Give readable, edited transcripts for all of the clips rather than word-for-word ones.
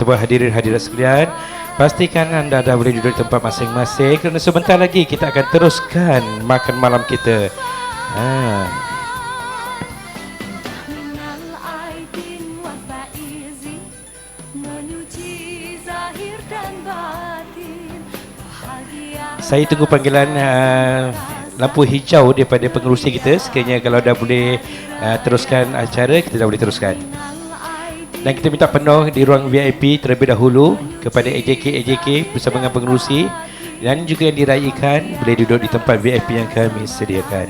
Semua hadirin hadirat sekalian, pastikan anda dah boleh duduk di tempat masing-masing kerana sebentar lagi kita akan teruskan makan malam kita. Saya tunggu panggilan lampu hijau daripada pengerusi kita. Sekiranya kalau dah boleh teruskan acara, kita dah boleh teruskan. Dan kita minta penuh di ruang VIP terlebih dahulu kepada AJK bersama dengan pengerusi, dan juga yang diraikan boleh duduk di tempat VIP yang kami sediakan.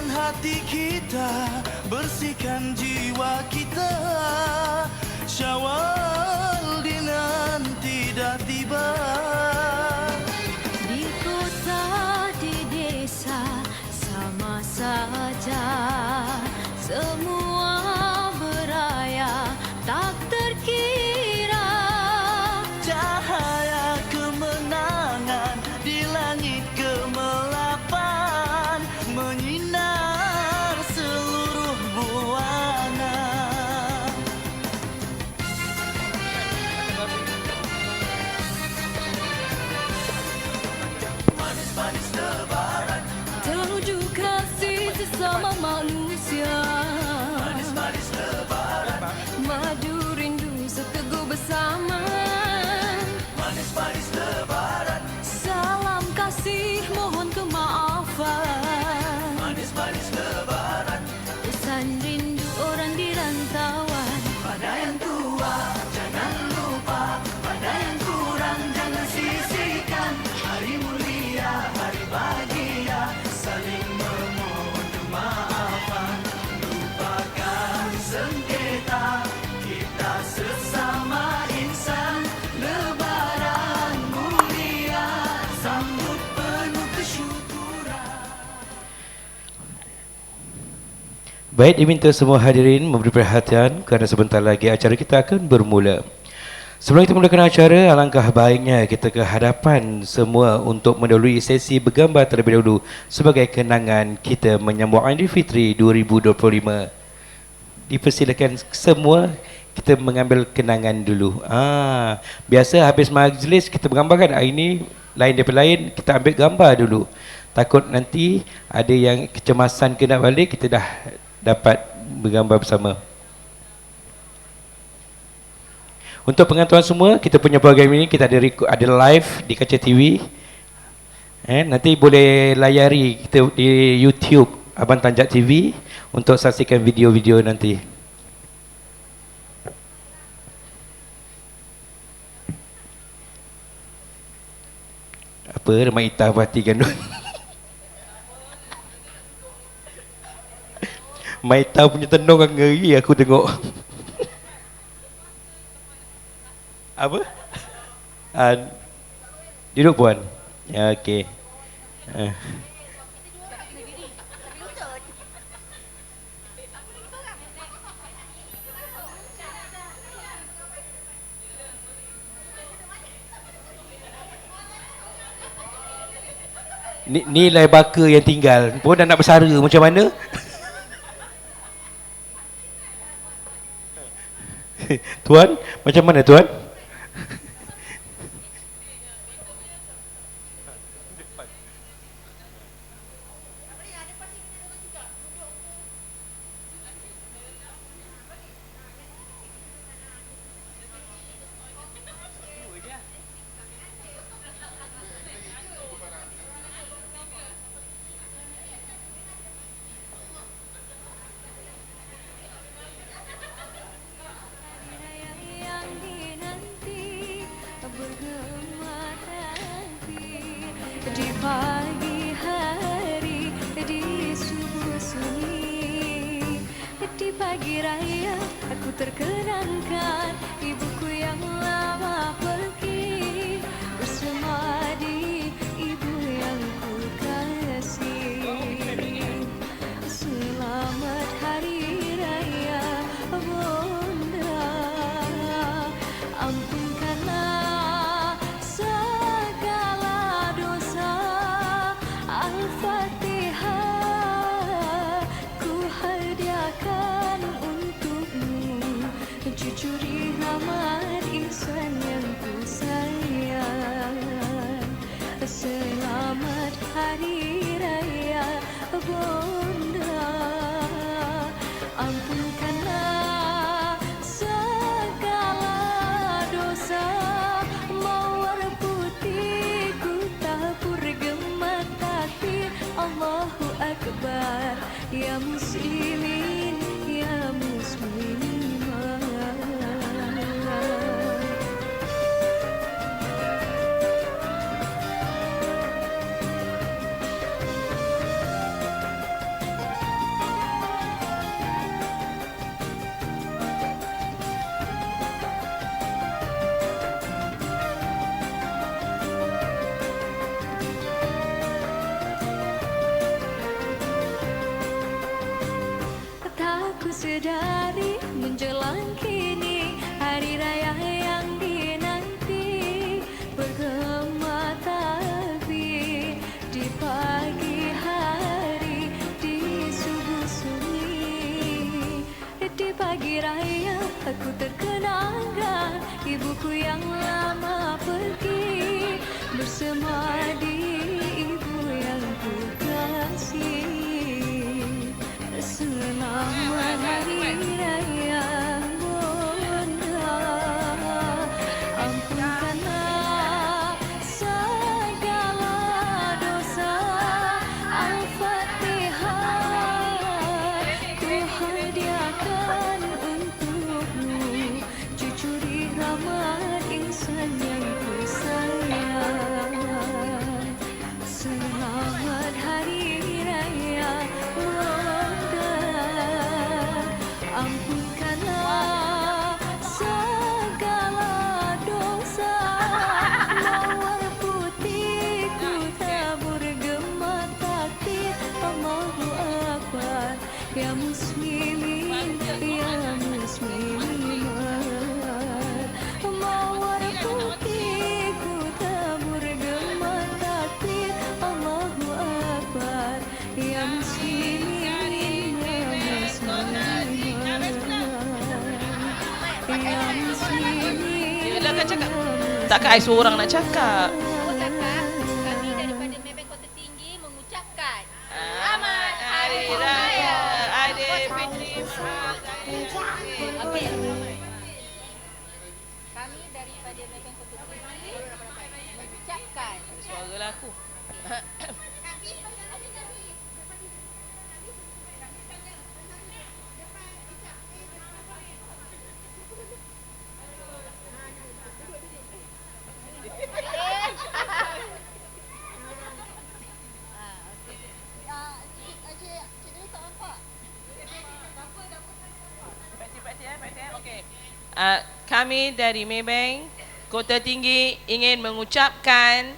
Hati kita, bersihkan jiwa kita. Syawal dinanti dah tiba. Di kota, di desa, sama saja. Semua beraya, tak terkira. Cahaya kemenangan di langit gemelapan menyinar seluruh buana. Manis-manis lebaran Terwujud kasih sesama manusia. Manis-manis lebaran Madu rindu seteguh bersama. Manis-manis lebaran Salam kasih mohon kemaafan. Manis-manis lebaran Pesan rindu orang di rantauan. pada yang tua jangan lupa, pada yang kurang jangan sisihkan. Hari mulia, hari bahagia, saling memohon kemaafan. Lupakan sengketa, kita sesama insan. Lebaran mulia, sambut penuh kesyukuran. Baik, diminta semua hadirin memberi perhatian kerana sebentar lagi acara kita akan bermula. Sebelum kita mulakan acara, alangkah baiknya kita ke hadapan semua untuk mendahului sesi bergambar terlebih dahulu sebagai kenangan kita menyambut Aidilfitri 2025. Dipersilakan semua kita mengambil kenangan dulu. Biasa habis majlis kita bergambar kan, hari ini lain daripada lain, kita ambil gambar dulu. Takut nanti ada yang kecemasan kena balik, kita dah dapat bergambar bersama. Untuk pengetahuan semua, kita punya program ini kita ada live di Kaca TV. Nanti boleh layari kita di YouTube Abang Tanjak TV untuk saksikan video-video nanti. Apa Mak Ita perhatikan dulu. Mak Ita punya tenung kan ngeri aku tengok. Apa? Duduk puan. Ya, okey. Nilai baka yang tinggal pun dah nak bersara macam mana? Tuan, macam mana tuan? pagi raya aku terkenangkan ibuku yang lama pergi bersemadi ibu yang ku kasih. Selamat hari raya Bunda, ampunkanlah segala dosa. Al-Fatihah ku hadiahkan untukmu, cucuri Ahmad Ihsan yang ku sayang. Selamat hari raya Bunda, ampunkanlah segala dosa. Mawar putih ku tabur gemat takbir Allahu Akbar. Ya muslimin, ya muslimah. Tak ku sedari menjelang kini hari raya yang dinanti bergema takbir di pagi hari di subuh sunyi. Di pagi raya aku terkenangkan ibuku yang lama pergi bersemadi ibu yang ku kasih. Selamat hari raya Bunda, ampunkanlah segala dosa. Al-Fatihah ku hadiahkan untukmu, cucuri Ahmad Ihsan yang ku sayang. Selamat hari raya Bunda, ampunkanlah segala dosa. Mawar putih ku tabur gemat takbir Allahu Akbar. Ya muslimin, ya muslimat. Mawar putih ku tabur gemat takbir Allahu Akbar. Ya muslimin, ya muslimat. Ya muslimin. Yelah kan cakap. Takkan I seorang nak cakap. Kami daripada Maybank Kota Tinggi mengucapkan Selamat Hari Raya Aidilfitri. Okey. Kami daripada Maybank Kota Tinggi mengucapkan Suara lah aku. Kami dari Maybank Kota Tinggi ingin mengucapkan